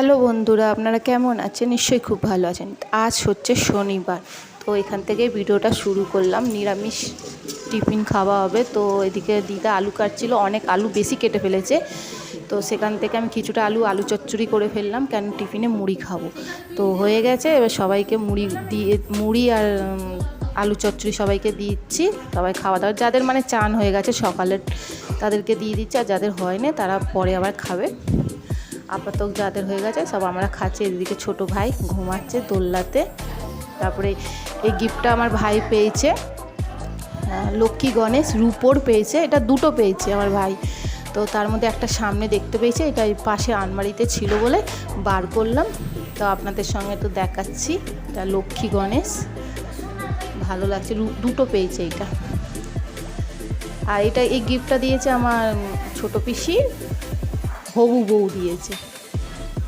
Hello বন্ধুরা, আপনারা কেমন আছেন? নিশ্চয়ই খুব ভালো আছেন। আজ হচ্ছে শনিবার, তো এখান থেকে ভিডিওটা শুরু করলাম। নিরামিষ টিফিন খাওয়া হবে। তো এদিকে দিদা আলু কাটছিল, অনেক আলু বেশি কেটে ফেলেছে। তো সেখান থেকে আমি কিছুটা আলু চচ্চড়ি করে ফেললাম, কেন টিফিনে মুড়ি খাবো। তো হয়ে গেছে, এবার সবাইকে মুড়ি আর আলু চচ্চড়ি সবাইকে দিচ্ছি। সবাই খাওয়া দাওয়া, যাদের মানে চান হয়ে গেছে সকালের তাদেরকে দিয়ে দিচ্ছি, আর যাদের হয়নি তারা পরে আবার খাবে। আপাতত যাদের হয়ে গেছে সব আমরা খাচ্ছি। এদিকে ছোট ভাই ঘুমাচ্ছে দোলনাতে। তারপরে এই গিফটটা আমার ভাই পেয়েছে, লক্ষ্মী গণেশ রূপোর পেয়েছে। এটা দুটো পেয়েছে আমার ভাই। তো তার মধ্যে একটা সামনে দেখতে পেয়েছে, এটা এই পাশে আলমারিতে ছিল বলে বার করলাম। তো আপনাদের সঙ্গে তো দেখাচ্ছি। এটা লক্ষ্মী গণেশ, ভালো লাগছে। দুটো পেয়েছে এটা। আর এই গিফটটা দিয়েছে আমার ছোট পিসি, হবু বউ দিয়েছে,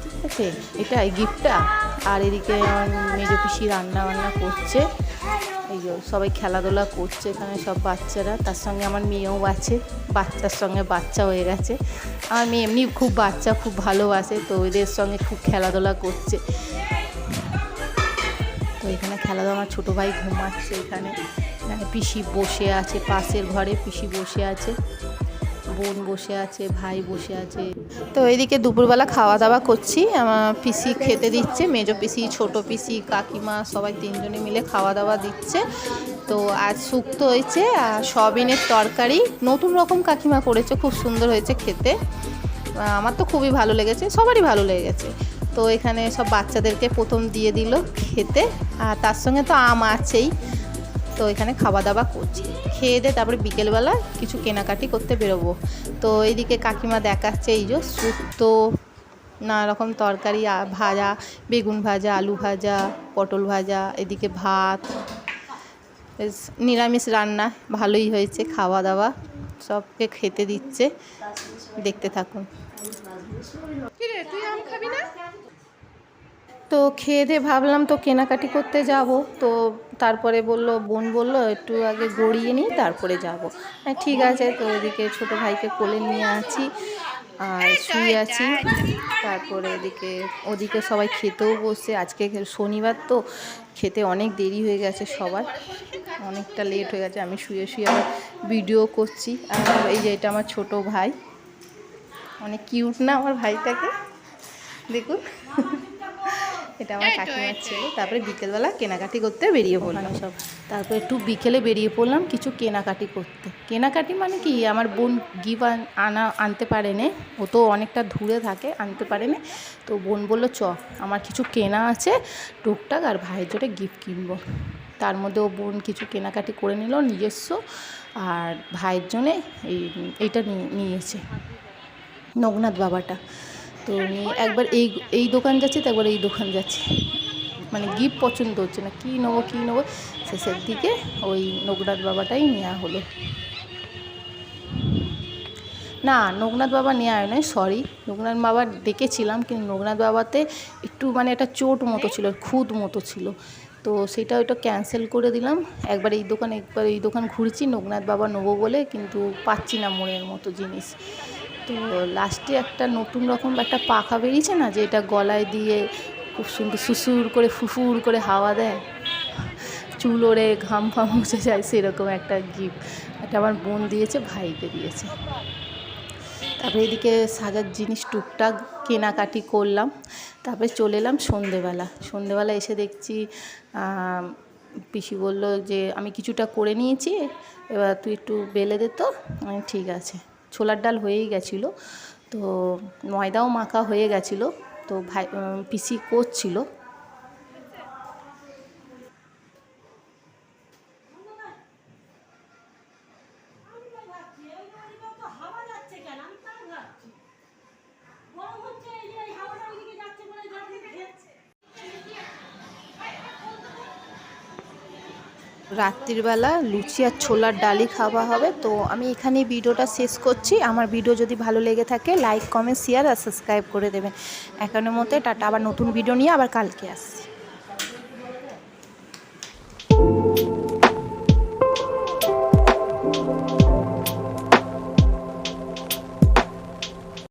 ঠিক আছে। এটা এই গিফটটা। আর এদিকে মেজো পিসি রান্না বান্না করছে, এই যে সবাই খেলাধুলা করছে এখানে সব বাচ্চারা। তার সঙ্গে আমার মেয়েও আছে, বাচ্চার সঙ্গে বাচ্চা হয়ে গেছে। আমার মেয়ে এমনি খুব বাচ্চা খুব ভালোবাসে, তো ওদের সঙ্গে খুব খেলাধুলা করছে। তো এখানে খেলাধুলা, আমার ছোটো ভাই ঘুমাচ্ছে এখানে। পিসি বসে আছে পাশের ঘরে, পিসি বসে আছে, বোন বসে আছে, ভাই বসে আছে। তো এইদিকে দুপুরবেলা খাওয়া দাওয়া করছি। আমার পিসি খেতে দিচ্ছে, মেজো পিসি, ছোট পিসি, কাকিমা সবাই তিনজনে মিলে খাওয়া দাওয়া দিচ্ছে। তো আজ শুক্তো হয়েছে আর সয়াবিনের তরকারি, নতুন রকম কাকিমা করেছে, খুব সুন্দর হয়েছে খেতে। আমার তো খুবই ভালো লেগেছে, সবারই ভালো লেগেছে। তো এখানে সব বাচ্চাদেরকে প্রথম দিয়ে দিল খেতে, আর তার সঙ্গে তো আম আছেই। তো এখানে খাওয়া দাওয়া করছি, খেয়ে দিয়ে তারপরে বিকেলবেলা কিছু কেনাকাটি করতে বেরোবো। তো এইদিকে কাকিমা দেখাচ্ছে এই যে শুক্তো, নানা রকম তরকারি, ভাজা, বেগুন ভাজা, আলু ভাজা, পটল ভাজা, এদিকে ভাত। নিরামিষ রান্না, ভালোই হয়েছে। খাওয়া দাওয়া সবকে খেতে দিচ্ছে, দেখতে থাকুন। তুই আম খাবি না? তো খেয়ে দিয়ে ভাবলাম তো কেনাকাটি করতে যাব। তো তারপরে বোন বলল একটু আগে গড়িয়ে নিই তারপরে যাব। হ্যাঁ ঠিক আছে। তো এদিকে ছোটো ভাইকে কোলে নিয়ে আছি আর শুয়ে আছি। তারপরে ওদিকে সবাই খেতেও বসছে। আজকে শনিবার তো খেতে অনেক দেরি হয়ে গেছে, সবার অনেকটা লেট হয়ে গেছে। আমি শুয়ে আবার ভিডিও করছি। আর এই যে এটা আমার ছোটো ভাই, অনেক কিউট না আমার ভাইটাকে, দেখুন। এটা আমার কাকিমার ছেলে। তারপরে বিকেলবেলা কেনাকাটি করতে বেরিয়ে পড়লাম সব। তারপরে একটু বিকেলে বেরিয়ে পড়লাম কিছু কেনাকাটি করতে। কেনাকাটি মানে কি, আমার বোন গিফট আনতে পারেনি, ও তো অনেকটা দূরে থাকে, আনতে পারেনি। তো বোন বললো চ, আমার কিছু কেনা আছে টুকটাক, আর ভাইয়ের জন্য গিফট কিনবো। তার মধ্যে ও বোন কিছু কেনাকাটি করে নিল নিজস্ব, আর ভাইয়ের জন্যে এইটা নিয়েছে, নগনাথ বাবাটা। তো একবার এই দোকান যাচ্ছি, তো একবার এই দোকান যাচ্ছি, মানে গিফট পছন্দ হচ্ছে না, কী নেবো। শেষের দিকে ওই নগনাথ বাবাটাই নেওয়া হলো। না, নগনাথ বাবা নেওয়া হয় নয়, সরি। নগনাথ বাবা ডেকেছিলাম, কিন্তু নগনাথ বাবাতে একটু মানে একটা চোট মতো ছিল, খুদ মতো ছিল। তো সেটা ওইটা ক্যান্সেল করে দিলাম। একবার এই দোকান ঘুরছি নগনাথ বাবা নেবো বলে, কিন্তু পাচ্ছি না মনের মতো জিনিস। তো লাস্টে একটা নতুন রকম একটা পাখা বেরিয়েছে না, যে এটা গলায় দিয়ে খুব সুন্দর সুসুর করে ফুফুর করে হাওয়া দেয়, চুল ওড়ে ঘাম মুছে যায়, সেরকম একটা গিফট। এটা আমার বোন দিয়েছে, ভাইকে দিয়েছে। তারপরে এদিকে সাজার জিনিস টুকটাক কেনাকাটি করলাম। তারপরে চলে এলাম সন্ধেবেলা এসে দেখছি পিসি বলল যে আমি কিছুটা করে নিয়েছি, এবার তুই একটু বেলে দে। তো ঠিক আছে। ছোলার ডাল হয়েই গেছিলো, তো ময়দাও মাখা হয়ে গেছিলো, তো পিসি করছিল। রাত্রিবেলা লুচি আর ছোলার ডালই খাওয়া হবে। তো আমি এখানেই ভিডিওটা শেষ করছি। আমার ভিডিও যদি ভালো লেগে থাকে লাইক, কমেন্ট, শেয়ার আর সাবস্ক্রাইব করে দেবেন। এখনের মতো টাটা, আবার নতুন ভিডিও নিয়ে আবার কালকে আসছি।